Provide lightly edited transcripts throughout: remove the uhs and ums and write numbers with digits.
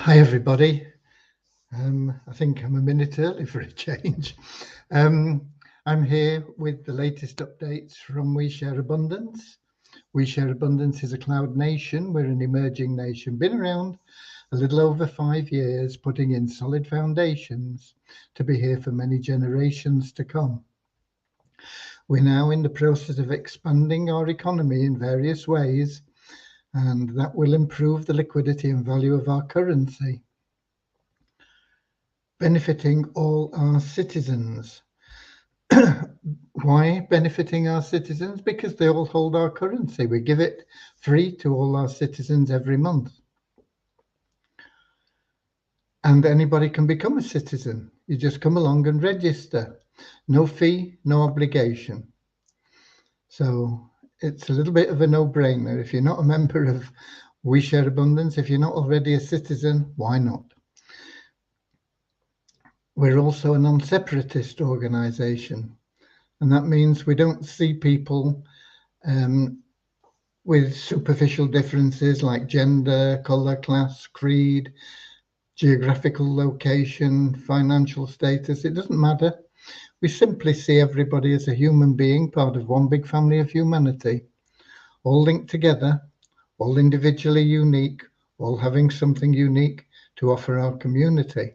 Hi everybody. I think I'm a minute early for a change. I'm here with the latest updates from We Share Abundance. We Share Abundance is a cloud nation. We're an emerging nation, been around a little over 5 years, putting in solid foundations to be here for many generations to come. We're now in the process of expanding our economy in various ways, and that will improve the liquidity and value of our currency, benefiting all our citizens. Why benefiting our citizens? Because they all hold our currency. We give it free to all our citizens every month. And anybody can become a citizen. You just come along and register. No fee, no obligation. So it's a little bit of a no-brainer. If you're not a member of We Share Abundance, if you're not already a citizen, why not? We're also a non-separatist organisation, and that means we don't see people with superficial differences like gender, colour, class, creed, geographical location, financial status. It doesn't matter. We simply see everybody as a human being, part of one big family of humanity, all linked together, all individually unique, all having something unique to offer our community.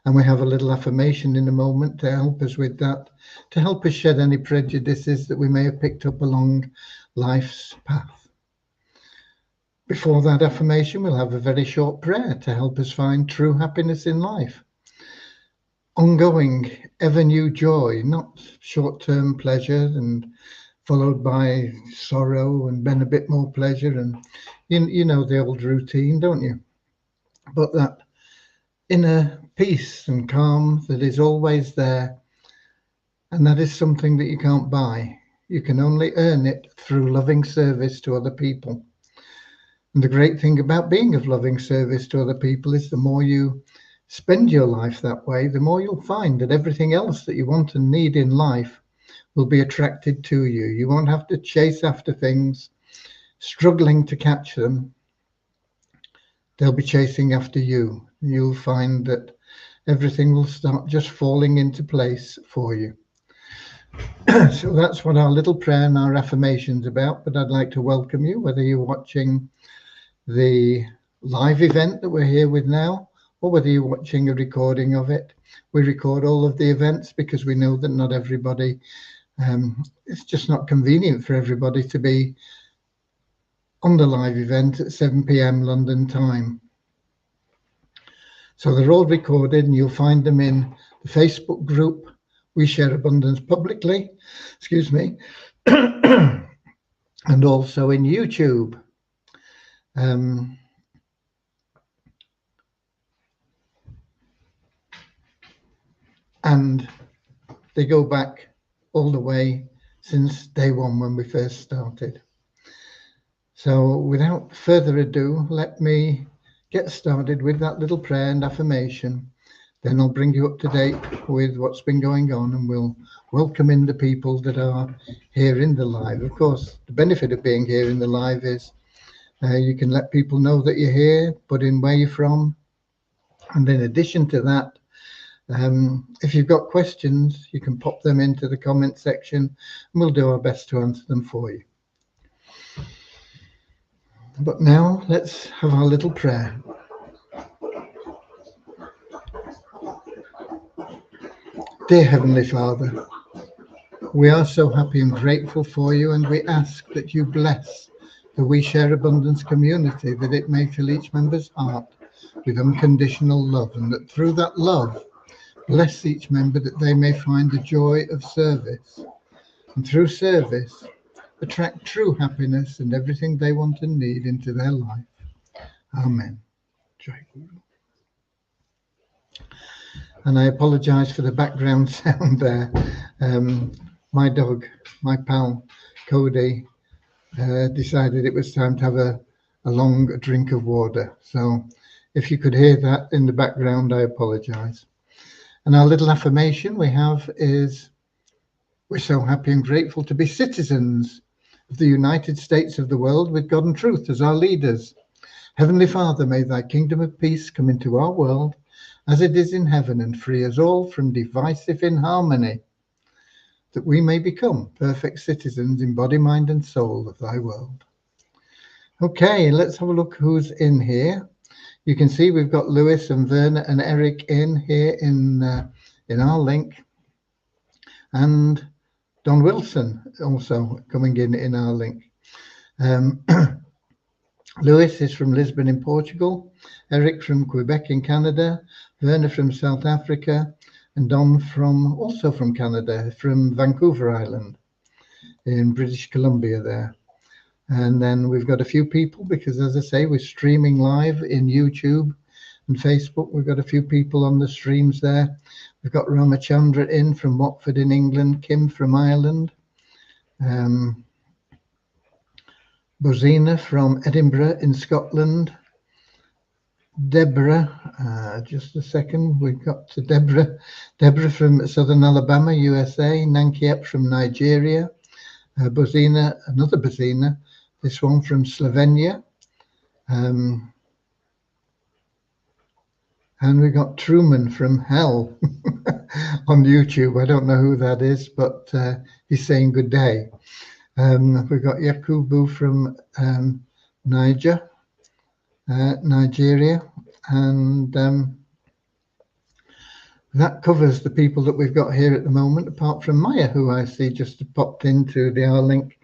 And we have a little affirmation in a moment to help us with that, to help us shed any prejudices that we may have picked up along life's path. Before that affirmation, we'll have a very short prayer to help us find true happiness in life. Ongoing, ever new joy, not short-term pleasure and followed by sorrow and then a bit more pleasure. And you know the old routine, don't you? But that inner peace and calm that is always there, and that is something that you can't buy. You can only earn it through loving service to other people. And the great thing about being of loving service to other people is the more you spend your life that way, the more you'll find that everything else that you want and need in life will be attracted to you. You won't have to chase after things, struggling to catch them. They'll be chasing after you. You'll find that everything will start just falling into place for you. So that's what our little prayer and our affirmation's about. But I'd like to welcome you, whether you're watching the live event that we're here with now, or whether you're watching a recording of it. We record all of the events because we know that not everybody, it's just not convenient for everybody to be on the live event at 7 p.m. London time. So they're all recorded, and you'll find them in the Facebook group We Share Abundance Publicly, and also in YouTube. And they go back all the way since day one when we first started. So without further ado, let me get started with that little prayer and affirmation. Then I'll bring you up to date with what's been going on, and we'll welcome in the people that are here in the live. Of course, the benefit of being here in the live is you can let people know that you're here, put in where you're from. And in addition to that, if you've got questions, you can pop them into the comment section, and we'll do our best to answer them for you. But now let's have our little prayer. Dear Heavenly Father, we are so happy and grateful for you, and we ask that you bless the We Share Abundance community, that it may fill each member's heart with unconditional love, and that through that love, bless each member that they may find the joy of service, and through service, attract true happiness and everything they want and need into their life. Amen. Jai Guru. And I apologize for the background sound there. My dog, my pal, Cody, decided it was time to have a long drink of water. So if you could hear that in the background, I apologize. And our little affirmation we have is, we're so happy and grateful to be citizens of the United States of the world with God and truth as our leaders, Heavenly Father, may thy kingdom of peace come into our world as it is in heaven, and free us all from divisive inharmony, that we may become perfect citizens in body, mind, and soul of thy world. Okay, let's have a look who's in here. You can see we've got Lewis and Werner and Eric in here in our link, and Don Wilson also coming in our link. Lewis is from Lisbon in Portugal, Eric from Quebec in Canada, Werner from South Africa, and Don also from Canada, from Vancouver Island in British Columbia there. And then we've got a few people, because as I say, we're streaming live in YouTube and Facebook. We've got a few people on the streams there. We've got Ramachandra in from Watford in England, Kim from Ireland, Bozina from Edinburgh in Scotland, Deborah, just a second, we've got to Deborah from Southern Alabama, USA, Nankiep from Nigeria, Bozina, another Bozina, this one from Slovenia, and we got Truman from Hell on YouTube. I don't know who that is, but he's saying good day. We've got Yakubu from Nigeria, and that covers the people that we've got here at the moment, apart from Maya, who I see just popped into the R link,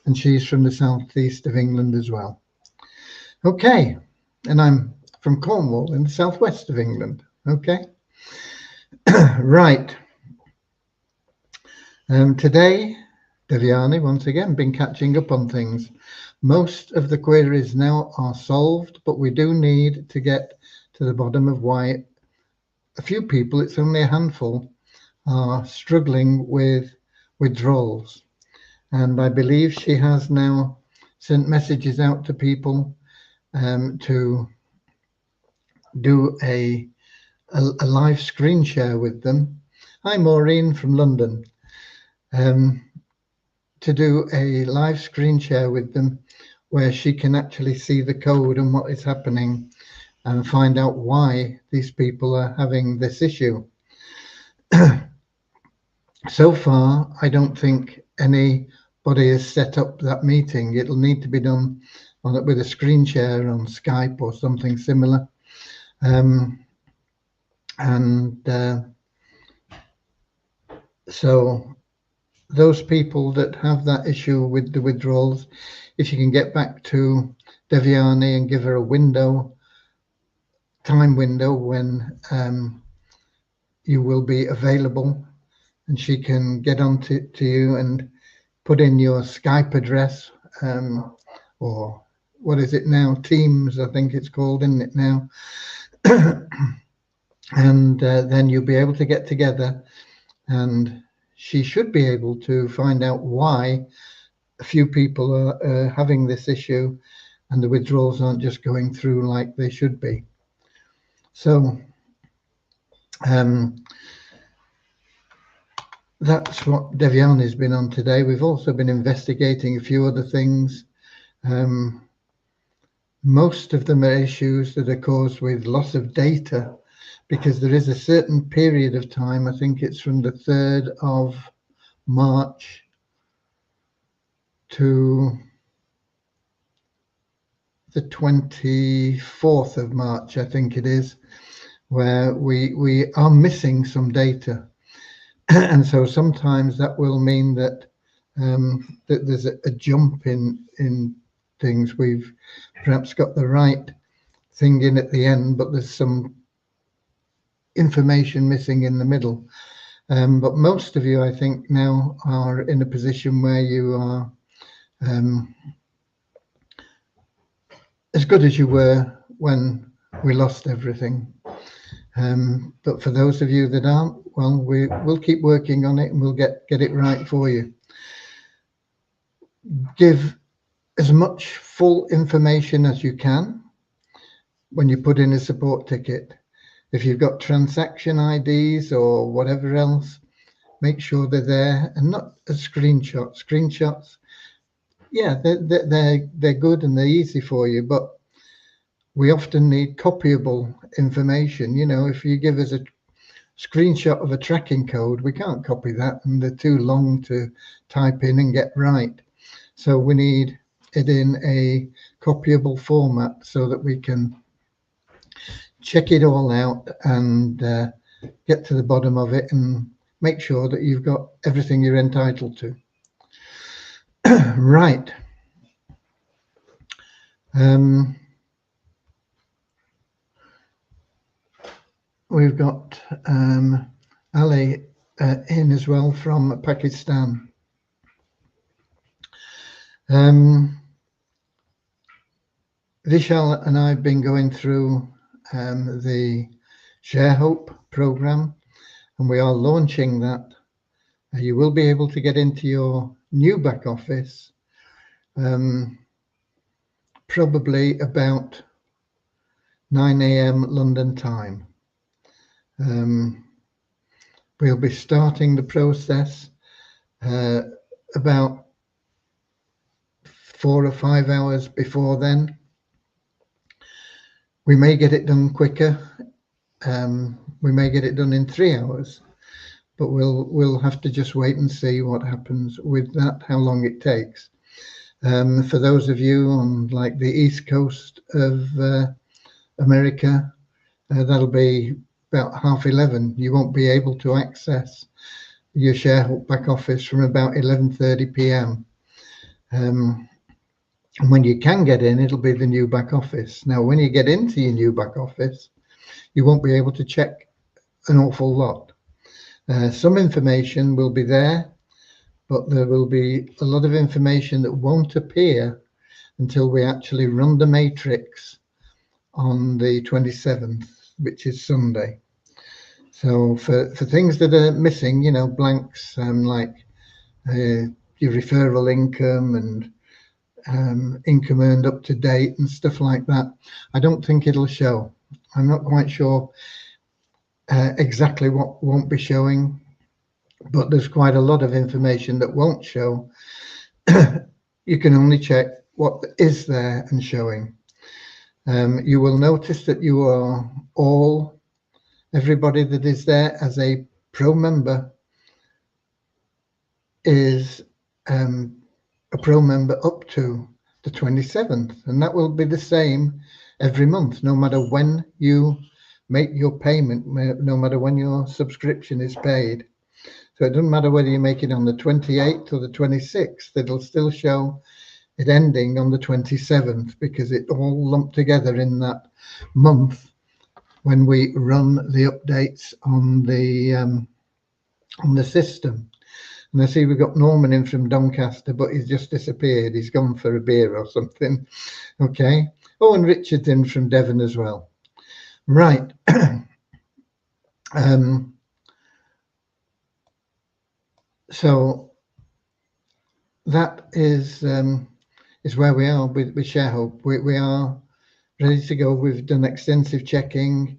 and she's from the southeast of England as well. Okay, and I'm from Cornwall in the southwest of England. Okay, right. Today, Devyani, once again, been catching up on things. Most of the queries now are solved, but we do need to get to the bottom of why a few people, it's only a handful, are struggling with withdrawals. And I believe she has now sent messages out to people to do a live screen share with them. Hi, Maureen from London. To do a live screen share with them where she can actually see the code and what is happening and find out why these people are having this issue. So far, I don't think anybody has set up that meeting. It'll need to be done with a screen share on Skype or something similar. So those people that have that issue with the withdrawals, if you can get back to Devyani and give her a time window when you will be available, and she can get on to you and put in your Skype address, or what is it now? Teams, I think it's called, isn't it now? And then you'll be able to get together, and she should be able to find out why a few people are having this issue and the withdrawals aren't just going through like they should be. So that's what Devyani's been on today. We've also been investigating a few other things. Most of them are issues that are caused with loss of data, because there is a certain period of time, I think it's from the 3rd of March to the 24th of March, I think it is, where we are missing some data. And so sometimes that will mean that that there's a jump in things. We've perhaps got the right thing in at the end, but there's some information missing in the middle. But most of you, I think, now are in a position where you are as good as you were when we lost everything. But for those of you that aren't, well, we'll keep working on it and we'll get it right for you. Give as much full information as you can when you put in a support ticket. If you've got transaction IDs or whatever else, make sure they're there, and not a screenshot. Screenshots, yeah, they're good and they're easy for you, but we often need copyable information. You know, if you give us a screenshot of a tracking code, we can't copy that, and they're too long to type in and get right. So we need it in a copyable format so that we can check it all out and get to the bottom of it and make sure that you've got everything you're entitled to. Right. We've got Ali in as well from Pakistan. Vishal and I have been going through the ShareHope program, and we are launching that. You will be able to get into your new back office probably about 9 a.m. London time. We'll be starting the process about 4 or 5 hours before then. We may get it done quicker. We may get it done in 3 hours, but we'll have to just wait and see what happens with that, how long it takes. For those of you on like the East Coast of America, that'll be about 11:30. You won't be able to access your ShareHope back office from about 11:30 p.m. And when you can get in, it'll be the new back office. Now, when you get into your new back office, you won't be able to check an awful lot. Some information will be there, but there will be a lot of information that won't appear until we actually run the matrix on the 27th, which is Sunday. So for things that are missing, you know, blanks like your referral income and income earned up to date and stuff like that, I don't think it'll show. I'm not quite sure exactly what won't be showing, but there's quite a lot of information that won't show. You can only check what is there and showing. You will notice that you are everybody that is there as a pro member is a pro member up to the 27th, and that will be the same every month, no matter when you make your payment, no matter when your subscription is paid. So it doesn't matter whether you make it on the 28th or the 26th, it'll still show it ending on the 27th, because it all lumped together in that month when we run the updates on the system. And I see we've got Norman in from Doncaster, but he's just disappeared. He's gone for a beer or something. Okay. Oh, and Richard's in from Devon as well. Right. So that is where we are with ShareHope. We are ready to go. We've done extensive checking,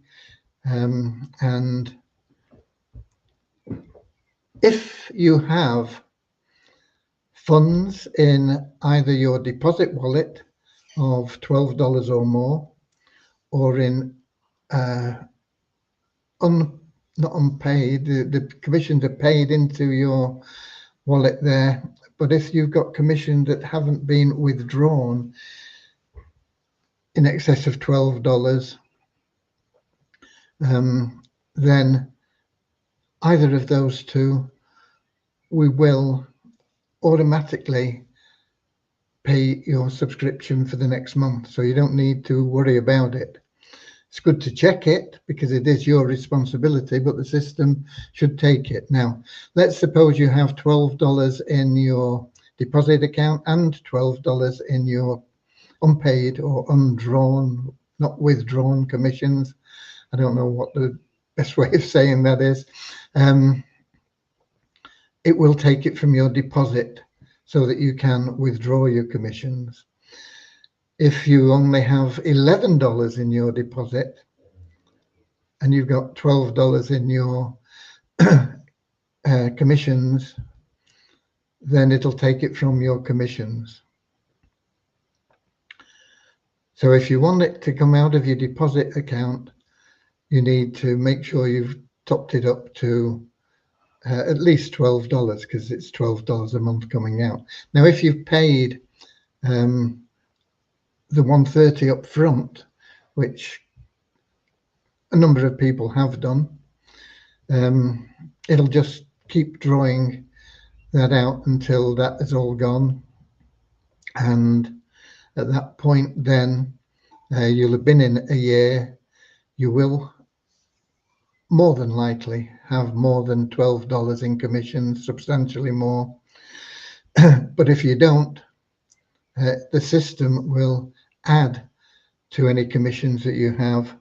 and if you have funds in either your deposit wallet of $12 or more, or in not unpaid, the commissions are paid into your wallet there, but if you've got commissions that haven't been withdrawn in excess of $12, then either of those two, we will automatically pay your subscription for the next month. So you don't need to worry about it. It's good to check it because it is your responsibility, but the system should take it. Now, let's suppose you have $12 in your deposit account and $12 in your unpaid or undrawn, not withdrawn commissions. I don't know what the best way of saying that is. It will take it from your deposit so that you can withdraw your commissions. If you only have $11 in your deposit and you've got $12 in your commissions, then it'll take it from your commissions. So if you want it to come out of your deposit account, you need to make sure you've topped it up to at least $12, because it's $12 a month coming out. Now, if you've paid the $130 up front, which a number of people have done, it'll just keep drawing that out until that is all gone. And at that point, then you'll have been in a year. You will more than likely have more than $12 in commissions, substantially more. But if you don't, the system will add to any commissions that you have.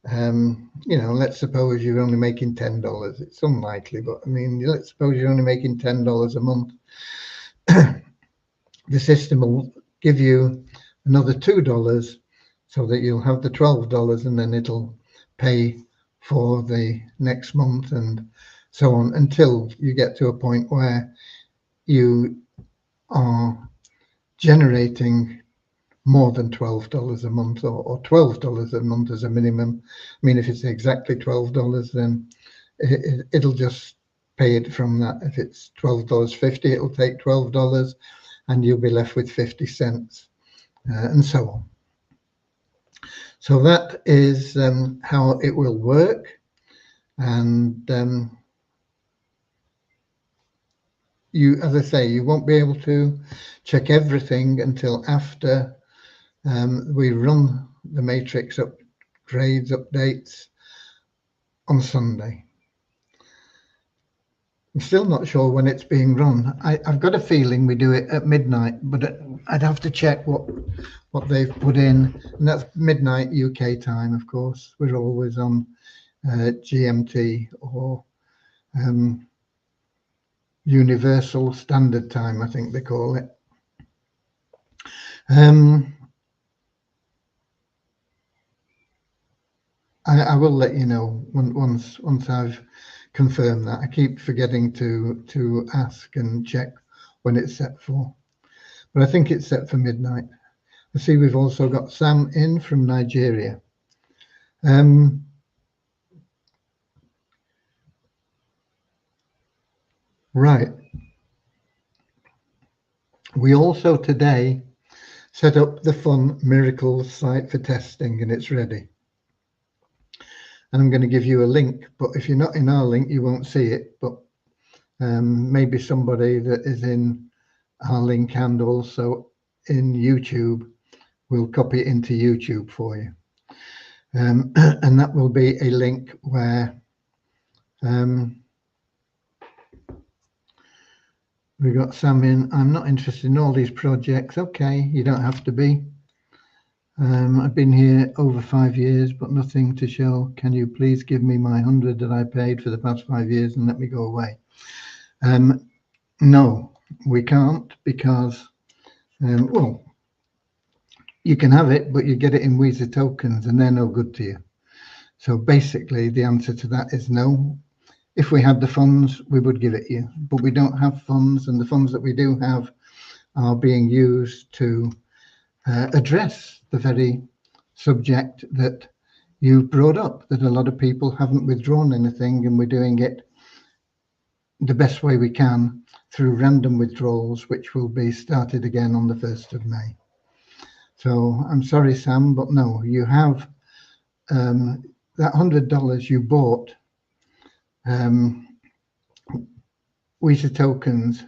Let's suppose you're only making $10. It's unlikely, but I mean, let's suppose you're only making $10 a month. The system will give you another $2 so that you'll have the $12, and then it'll pay for the next month and so on, until you get to a point where you are generating more than $12 a month, or $12 a month as a minimum. I mean, if it's exactly $12, then it'll just pay it from that. If it's $12.50, it'll take $12 and you'll be left with 50 cents, and so on. So that is how it will work. And as I say, you won't be able to check everything until after we run the matrix updates on Sunday. I'm still not sure when it's being run. I've got a feeling we do it at midnight, but I'd have to check what they've put in. And that's midnight UK time, of course. We're always on GMT, or Universal Standard Time, I think they call it. I will let you know once I've confirmed that. I keep forgetting to ask and check when it's set for, but I think it's set for midnight. I see we've also got Sam in from Nigeria. Right. We also today set up the Fun Miracles site for testing, and it's ready. And I'm going to give you a link, but if you're not in our link, you won't see it. But maybe somebody that is in our link and also in YouTube will copy it into YouTube for you. And that will be a link where we got Sam in. I'm not interested in all these projects. Okay, you don't have to be. I've been here over 5 years, but nothing to show. Can you please give me my 100 that I paid for the past 5 years and let me go away? No, we can't, because, well, you can have it, but you get it in Weezer tokens and they're no good to you. So basically the answer to that is no. If we had the funds, we would give it you, but we don't have funds, and the funds that we do have are being used to address the very subject that you brought up, that a lot of people haven't withdrawn anything, and we're doing it the best way we can through random withdrawals, which will be started again on the 1st of May. So I'm sorry, Sam, but no, you have that $100 you bought Weezer tokens.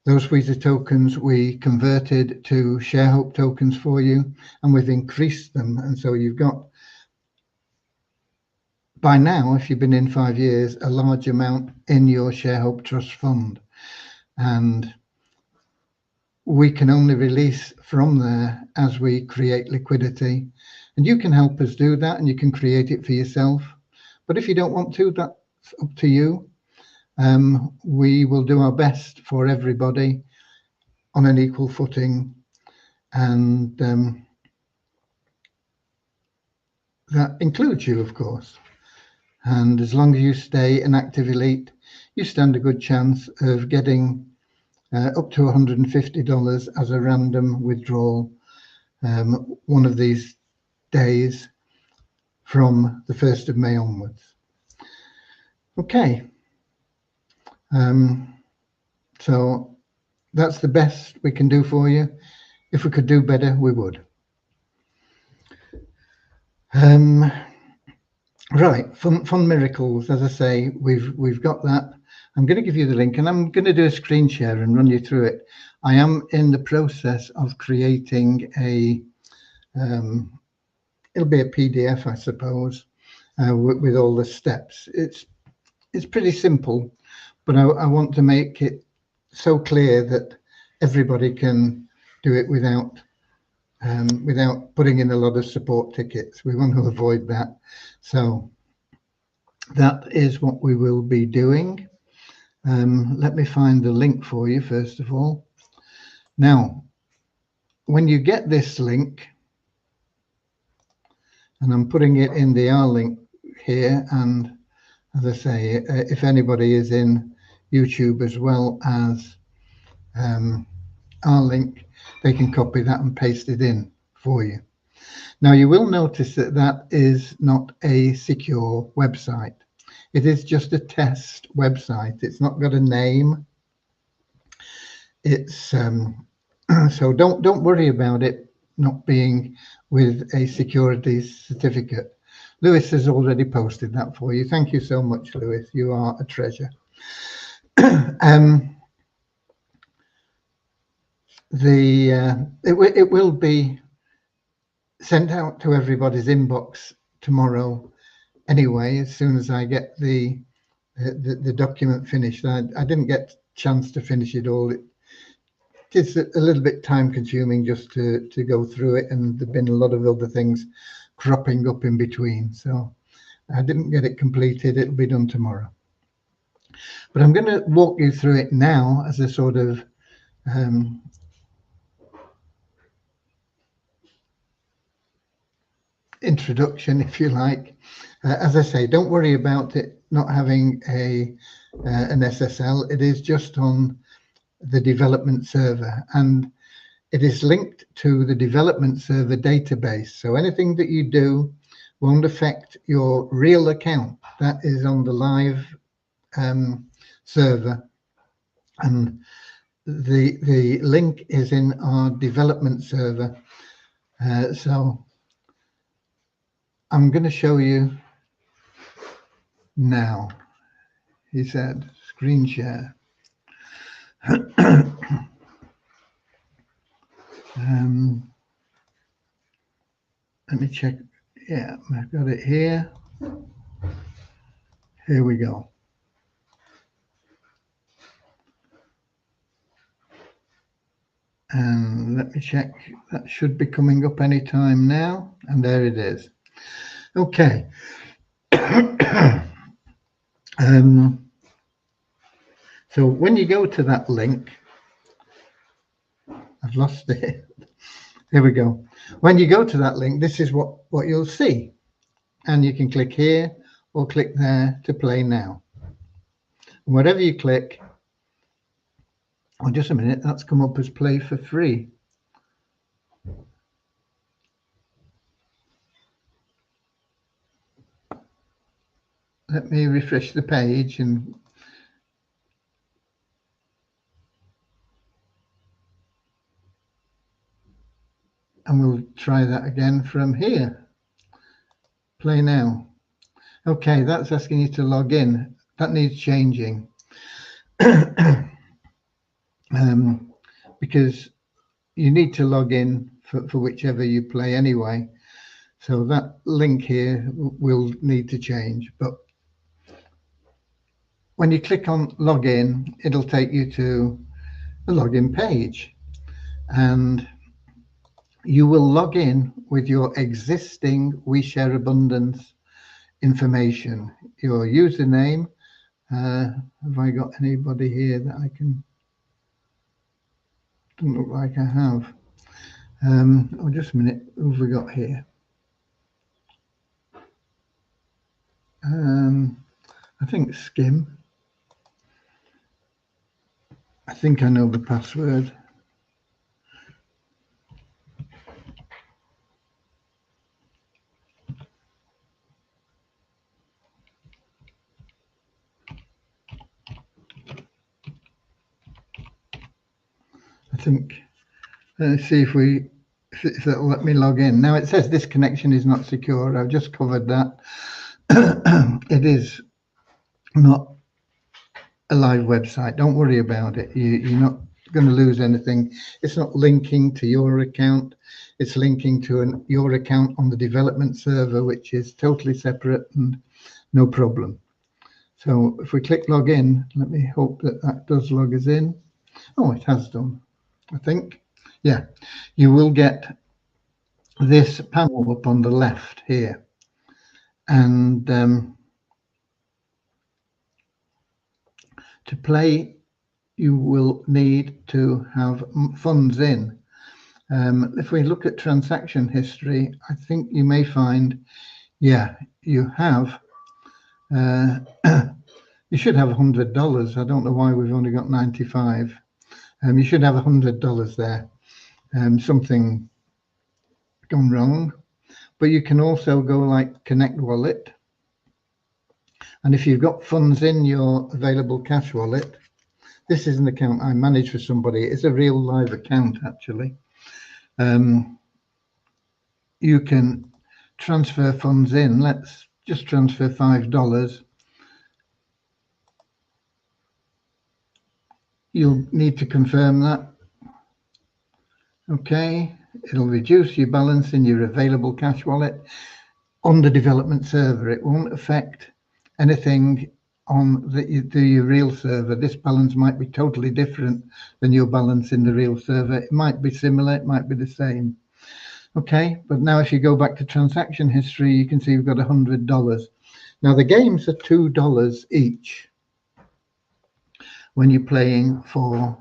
Those Weezer tokens we converted to ShareHope tokens for you, and we've increased them. And so you've got, by now, if you've been in 5 years, a large amount in your ShareHope Trust Fund. And we can only release from there as we create liquidity. And you can help us do that, and you can create it for yourself. But if you don't want to, that's up to you. We will do our best for everybody on an equal footing, and that includes you, of course. And as long as you stay an active elite, you stand a good chance of getting up to $150 as a random withdrawal one of these days from the 1st of May onwards. Okay, so that's the best we can do for you. If we could do better, we would. Right, Fun Miracles, as I say, we've got that. I'm going to give you the link, and I'm going to do a screen share and run you through it. I am in the process of creating a, it'll be a PDF, I suppose, with all the steps. It's pretty simple, but I want to make it so clear that everybody can do it without putting in a lot of support tickets. We want to avoid that. So that is what we will be doing. Let me find the link for you, first of all. Now, when you get this link, and I'm putting it in the R link here, and as I say, if anybody is in YouTube as well as our link, they can copy that and paste it in for you. Now, you will notice that that is not a secure website. It is just a test website. It's not got a name. It's so don't worry about it not being with a security certificate. Lewis has already posted that for you. Thank you so much, Lewis. You are a treasure. It will be sent out to everybody's inbox tomorrow anyway, as soon as I get the document finished. I didn't get a chance to finish it all. It's a little bit time consuming just to go through it, and there've been a lot of other things cropping up in between, so I didn't get it completed. It'll be done tomorrow, but I'm going to walk you through it now as a sort of introduction, if you like. As I say, don't worry about it not having an SSL. It is just on the development server, and it is linked to the development server database. So anything that you do won't affect your real account. That is on the live server, and the link is in our development server. So I'm going to show you now. He said screen share. Let me check. Yeah, I've got it here. Here we go. And let me check. That should be coming up any time now. And there it is. Okay. So when you go to that link, I've lost it. Here we go. When you go to that link, this is what you'll see. And you can click here or click there to play now. Whatever you click, oh, just a minute, that's come up as play for free. Let me refresh the page and we'll try that again from here. Play now. Okay, that's asking you to log in. That needs changing. Because you need to log in for whichever you play anyway. So that link here will need to change. But when you click on login, it'll take you to the login page. And you will log in with your existing WeShare Abundance information, your username. Have I got anybody here that I can? Doesn't look like I have. Oh, just a minute. Who have we got here? I think Skim. I think I know the password. think, let's see if it'll let me log in. Now it says this connection is not secure. I've just covered that. It is not a live website. Don't worry about it. You're not going to lose anything. It's not linking to your account. It's linking to your account on the development server, which is totally separate and no problem. So if we click login, let me hope that that does log us in. Oh, it has done, I think. Yeah, you will get this panel up on the left here. And to play, you will need to have funds in. If we look at transaction history, I think you may find, yeah, you have. You should have $100. I don't know why we've only got 95. You should have $100 there. Something gone wrong. But you can also go like Connect Wallet. And if you've got funds in your available cash wallet, this is an account I manage for somebody. It's a real live account, actually. You can transfer funds in. Let's just transfer $5. You'll need to confirm that. Okay, it'll reduce your balance in your available cash wallet on the development server. It won't affect anything on your real server. This balance might be totally different than your balance in the real server. It might be similar, it might be the same. Okay, but now if you go back to transaction history, you can see we've got $100. Now the games are $2 each when you're playing for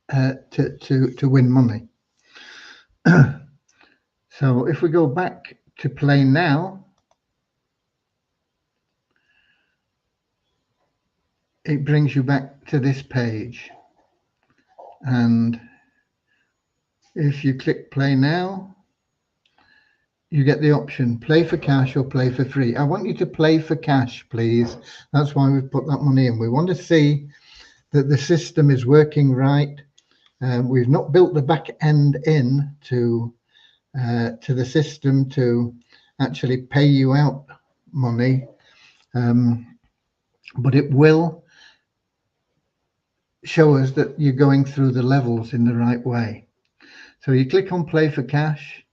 to win money. So if we go back to play now, it brings you back to this page. And if you click play now, you get the option play for cash or play for free. I want you to play for cash, please. That's why we've put that money in. We want to see that the system is working right. We've not built the back end in to the system to actually pay you out money, but it will show us that you're going through the levels in the right way. So you click on play for cash,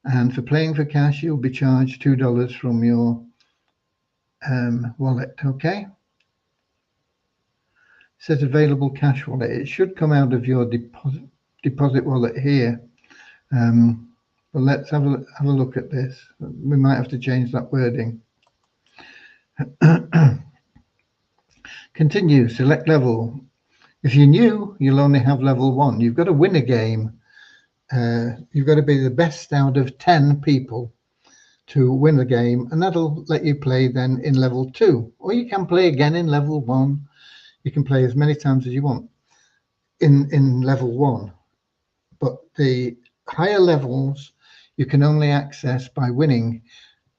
and for playing for cash you'll be charged $2 from your wallet. Okay, it says available cash wallet. It should come out of your deposit wallet here. But let's have a look at this. We might have to change that wording. Continue, select level. If you're new, you'll only have level 1. You've got to win a game. You've got to be the best out of 10 people to win the game, and that'll let you play then in level 2. Or you can play again in level 1. You can play as many times as you want in level 1. But the higher levels you can only access by winning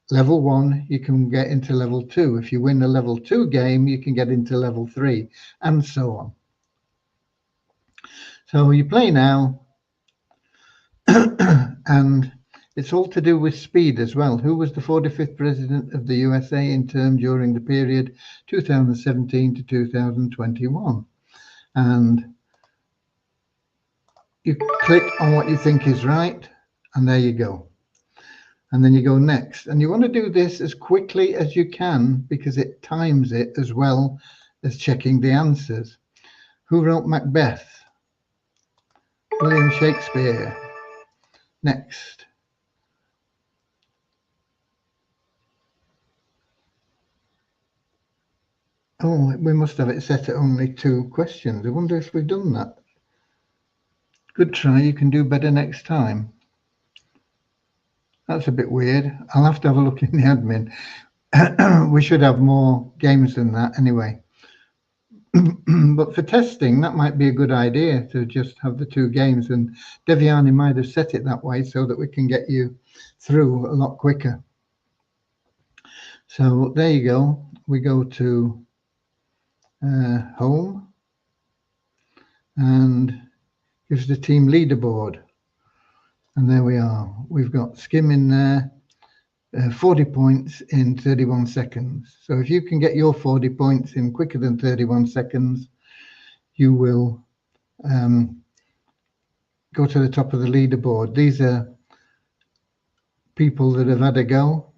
level 1. You can get into level 2. If you win a level 2 game, you can get into level 3, and so on. So you play now, and it's all to do with speed as well. Who was the 45th president of the USA in term during the period 2017 to 2021? And you click on what you think is right, and there you go. And then you go next. And you want to do this as quickly as you can because it times it as well as checking the answers. Who wrote Macbeth? William Shakespeare. Next. Oh, we must have it set at only 2 questions. I wonder if we've done that. Good try. You can do better next time. That's a bit weird. I'll have to have a look in the admin. We should have more games than that anyway. But for testing, that might be a good idea to just have the 2 games, and Deviani might have set it that way so that we can get you through a lot quicker. So there you go. We go to home, and gives the team leaderboard. And there we are. We've got Skim in there, 40 points in 31 seconds. So if you can get your 40 points in quicker than 31 seconds, you will go to the top of the leaderboard. These are people that have had a go.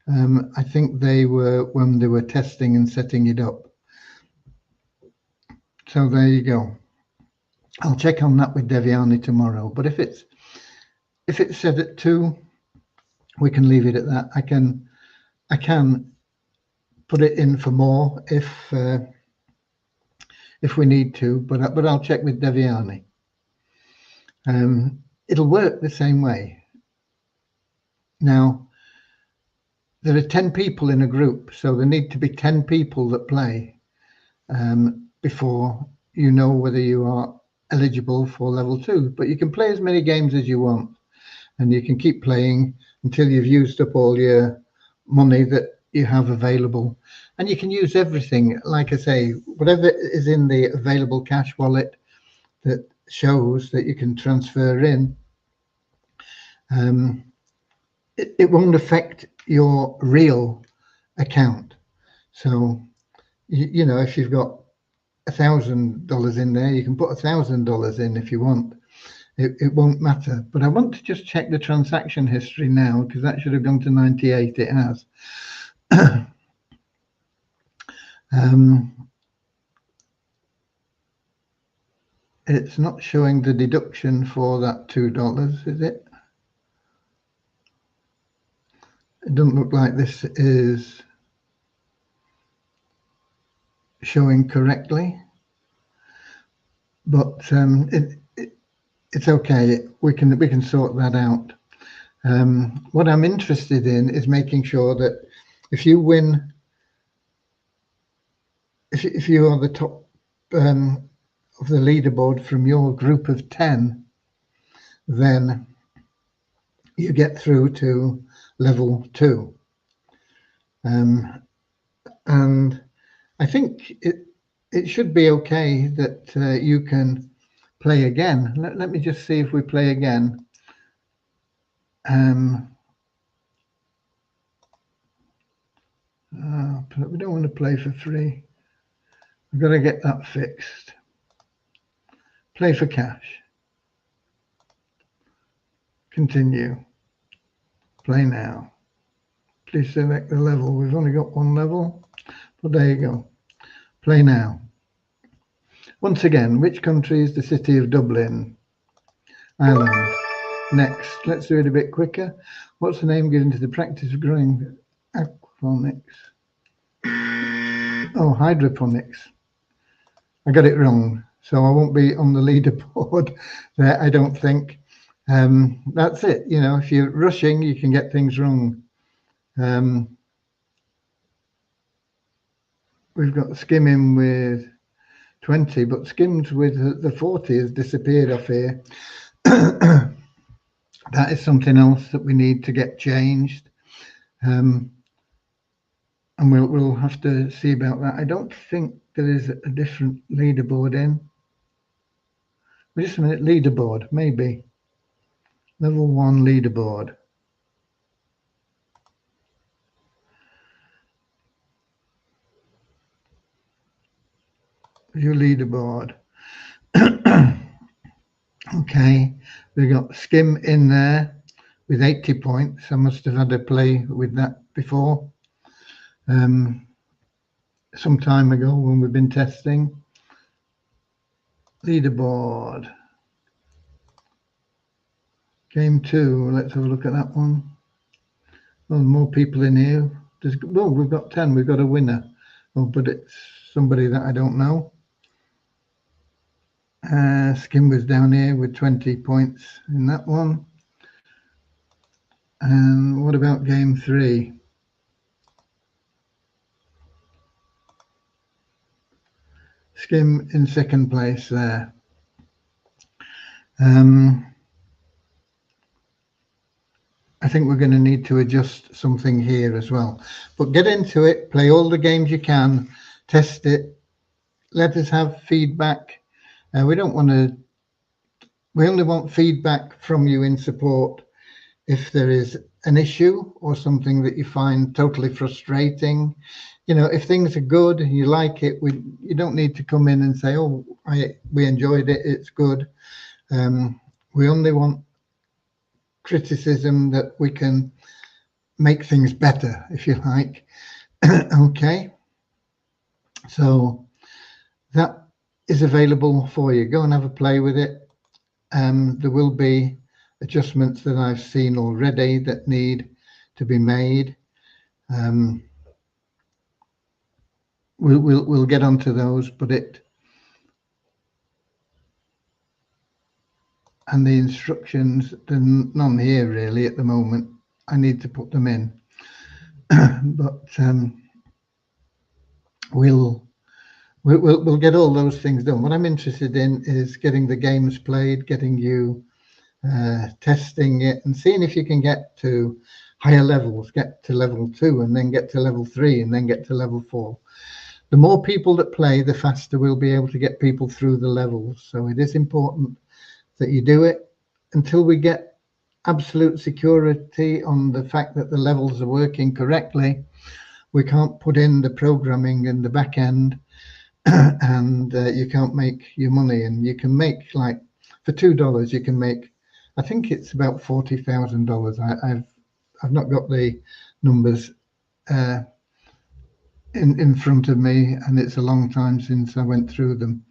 I think they were when they were testing and setting it up. So there you go. I'll check on that with Deviani tomorrow. But if it's set at 2, we can leave it at that. I can put it in for more if we need to, but I'll check with Deviani. It'll work the same way. Now, there are 10 people in a group, so there need to be 10 people that play before you know whether you are eligible for level 2. But you can play as many games as you want, and you can keep playing until you've used up all your money that you have available. And you can use everything, like I say, whatever is in the available cash wallet that shows that you can transfer in. It won't affect your real account. So, you know, if you've got $1,000 in there, you can put $1,000 in if you want. It won't matter. But I want to just check the transaction history now, because that should have gone to 98. It has. It's not showing the deduction for that $2, is it? It doesn't look like this is showing correctly, but it's okay. We can sort that out. What I'm interested in is making sure that if you win, if you are the top of the leaderboard from your group of 10, then you get through to level 2. And I think it should be okay that you can play again. Let me just see if we play again. We don't want to play for free. We've got to get that fixed. Play for cash. Continue. Play now. Please select the level. We've only got one level, but there you go. Play now. Once again, which country is the city of Dublin? Ireland. Next. Let's do it a bit quicker. What's the name given to the practice of growing aquaponics? Oh, hydroponics. I got it wrong, so I won't be on the leaderboard there, I don't think. That's it. You know, if you're rushing, you can get things wrong. We've got Skim in with 20, but Skim's with the 40 has disappeared off here. That is something else that we need to get changed. And we'll have to see about that. I don't think there is a different leaderboard in. Wait just a minute, leaderboard, maybe. Level 1 leaderboard. Your leaderboard. Okay, we got Skim in there with 80 points. I must have had a play with that before. Some time ago when we've been testing. Leaderboard. Game 2, let's have a look at that one. Well, more people in here. Well, we've got 10, we've got a winner. Oh, but it's somebody that I don't know. Skim was down here with 20 points in that one. And what about game 3? Skim in second place there. I think we're going to need to adjust something here as well. But get into it, play all the games you can, test it, let us have feedback. We don't want to we only want feedback from you in support if there is an issue or something that you find totally frustrating. You know, if things are good and you like it, you don't need to come in and say, oh, we enjoyed it, it's good. We only want criticism that we can make things better, if you like. Okay, so that is available for you. Go and have a play with it. There will be adjustments that I've seen already that need to be made. We'll get onto those, but and the instructions, there's none here really at the moment. I need to put them in, but we'll get all those things done. What I'm interested in is getting the games played, getting you testing it and seeing if you can get to higher levels, get to level 2 and then get to level 3 and then get to level 4. The more people that play, the faster we'll be able to get people through the levels. So it is important that you do it until we get absolute security on the fact that the levels are working correctly. We can't put in the programming in the back end and you can't make your money. And you can make, like, for $2 you can make, I think it's about $40,000. I've not got the numbers in front of me, and it's a long time since I went through them,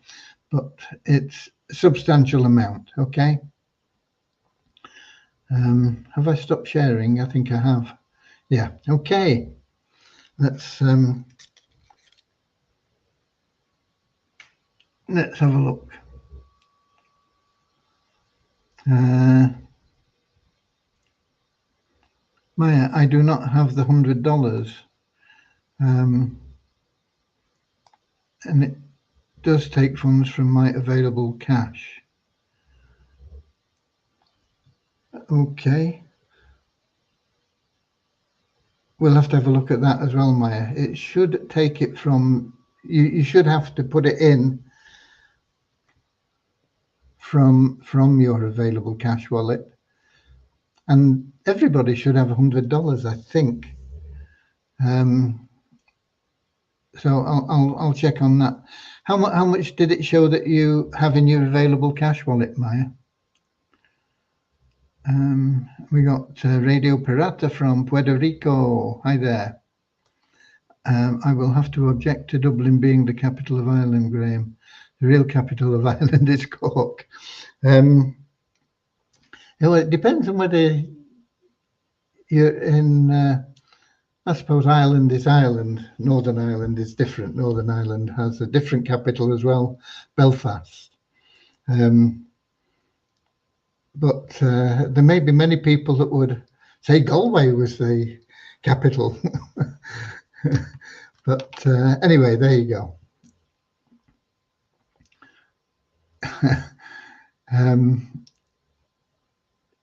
but it's a substantial amount. Okay. Have I stopped sharing? I think I have. Yeah. Okay. Let's have a look. Maya, I do not have the $100, and it does take funds from my available cash. Okay. We'll have to have a look at that as well, Maya. It should take it from, you should have to put it in from your available cash wallet, and everybody should have $100, I think. So I'll check on that. How much did it show that you have in your available cash wallet, Maya? We got Radio Pirata from Puerto Rico. Hi there. I will have to object to Dublin being the capital of Ireland, Graham. The real capital of Ireland is Cork. Well, it depends on whether you're in, I suppose Ireland is Ireland. Northern Ireland is different. Northern Ireland has a different capital as well, Belfast. But there may be many people that would say Galway was the capital. But anyway, there you go.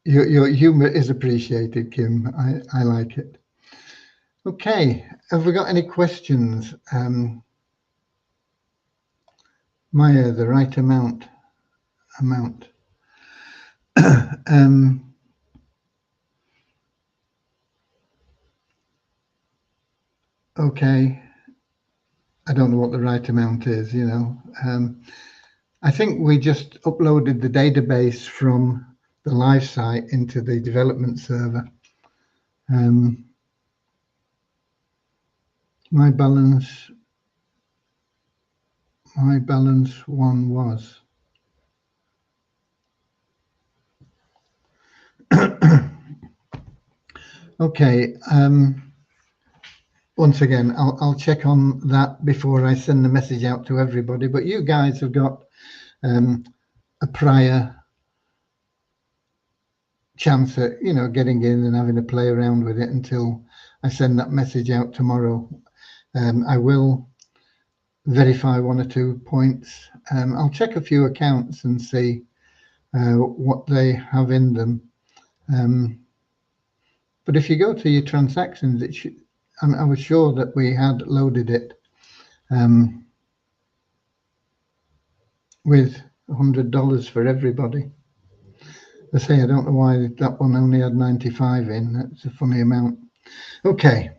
Your humor is appreciated, Kim. I like it. Okay, have we got any questions? Maya, the right amount. Okay, I don't know what the right amount is, you know. I think we just uploaded the database from the live site into the development server. My balance one was. Okay. Once again, I'll check on that before I send the message out to everybody. But you guys have got a prior chance at, you know, getting in and having a play around with it until I send that message out tomorrow. I will verify 1 or 2 points. I'll check a few accounts and see what they have in them. But if you go to your transactions, it should. I was sure that we had loaded it with $100 for everybody. I say, I don't know why that one only had 95 in. That's a funny amount. Okay,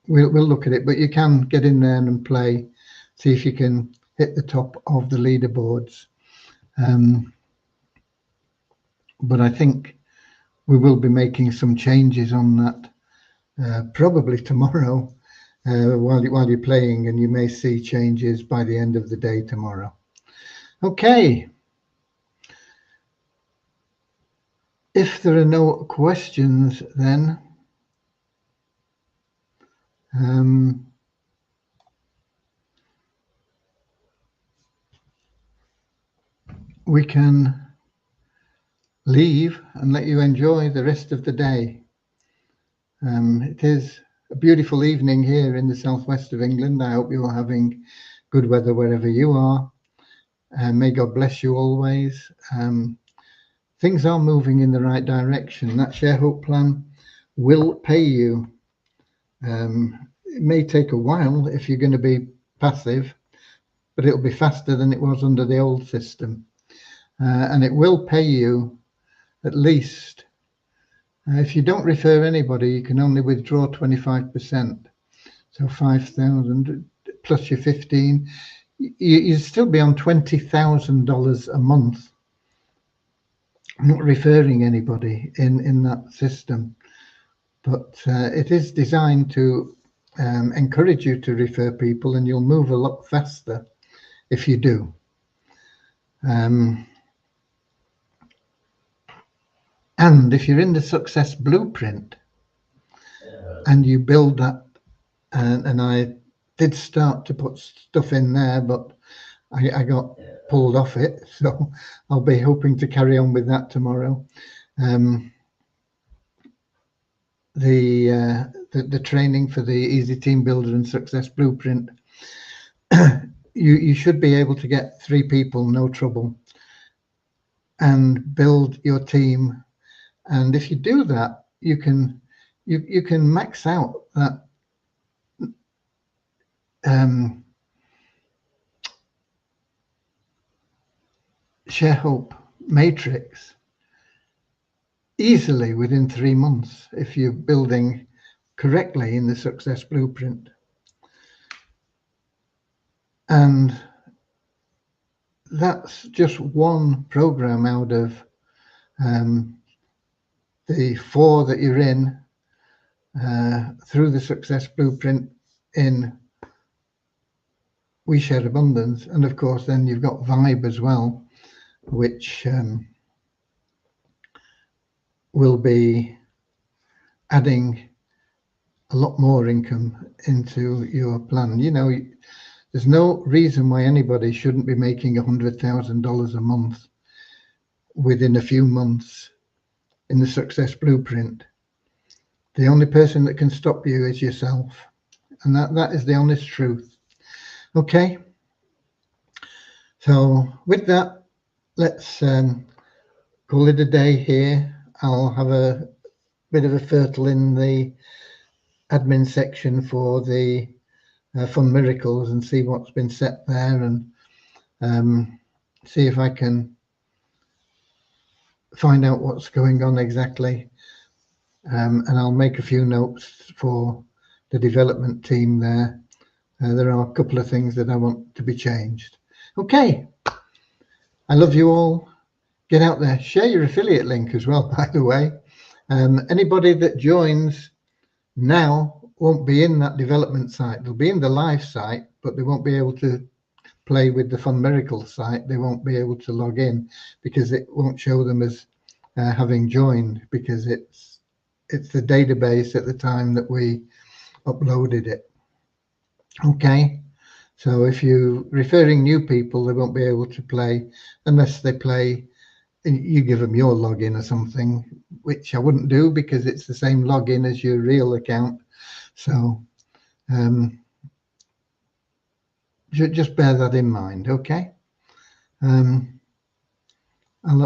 we'll look at it, but you can get in there and play, see if you can hit the top of the leaderboards. But I think we will be making some changes on that probably tomorrow while you're playing, and you may see changes by the end of the day tomorrow. Okay. If there are no questions, then we can leave and let you enjoy the rest of the day. It is a beautiful evening here in the southwest of England. I hope you're having good weather wherever you are. May God bless you always. Things are moving in the right direction. That Share Hope plan will pay you. It may take a while if you're going to be passive, but it'll be faster than it was under the old system. And it will pay you at least, if you don't refer anybody, you can only withdraw 25%. So 5,000 plus your 15, you'd still be on $20,000 a month, not referring anybody in that system. But it is designed to encourage you to refer people, and you'll move a lot faster if you do. And if you're in the Success Blueprint and you build that, and I did start to put stuff in there, but I got pulled off it, so I'll be hoping to carry on with that tomorrow. The training for the Easy Team Builder and Success Blueprint, you should be able to get 3 people, no trouble, and build your team. And if you do that, you can max out that Share Hope matrix easily within 3 months if you're building correctly in the Success Blueprint. And that's just one program out of the 4 that you're in through the Success Blueprint in We Share Abundance. And of course, then you've got Vibe as well, which will be adding a lot more income into your plan. You know, there's no reason why anybody shouldn't be making $100,000 a month within a few months in the Success Blueprint. The only person that can stop you is yourself, and that is the honest truth. Okay, so with that, let's call it a day here. I'll have a bit of a fertile in the admin section for the Fun Miracles and see what's been set there, and see if I can find out what's going on exactly. And I'll make a few notes for the development team there. There are a couple of things that I want to be changed. Okay, I love you all. Get out there, share your affiliate link as well, by the way. Anybody that joins now won't be in that development site. They'll be in the live site, but they won't be able to play with the Fun Miracles site. They won't be able to log in because it won't show them as having joined, because it's the database at the time that we uploaded it. Okay, so if you're referring new people, they won't be able to play unless they play, you give them your login or something, which I wouldn't do because it's the same login as your real account. So just bear that in mind. Okay, Allah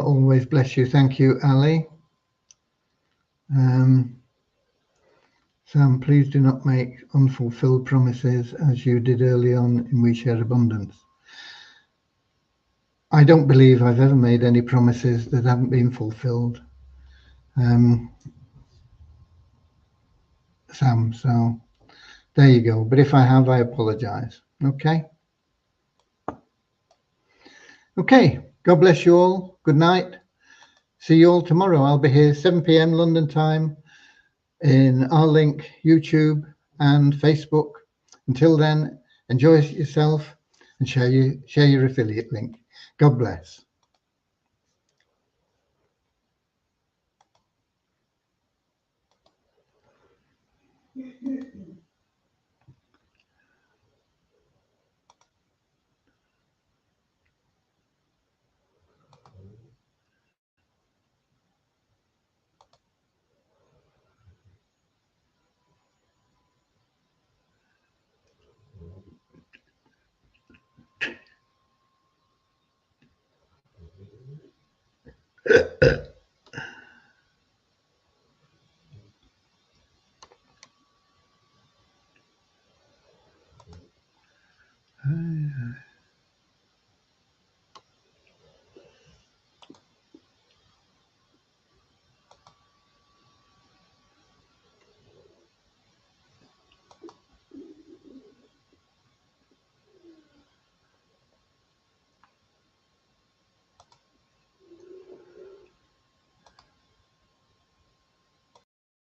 always bless you. Thank you, Ali. Sam, please do not make unfulfilled promises as you did early on in We Share Abundance. I don't believe I've ever made any promises that haven't been fulfilled. Sam. So there you go. But if I have, I apologize. Okay. Okay. God bless you all. Good night. See you all tomorrow. I'll be here 7 p.m. London time in our link, YouTube and Facebook. Until then, enjoy yourself and share your affiliate link. God bless.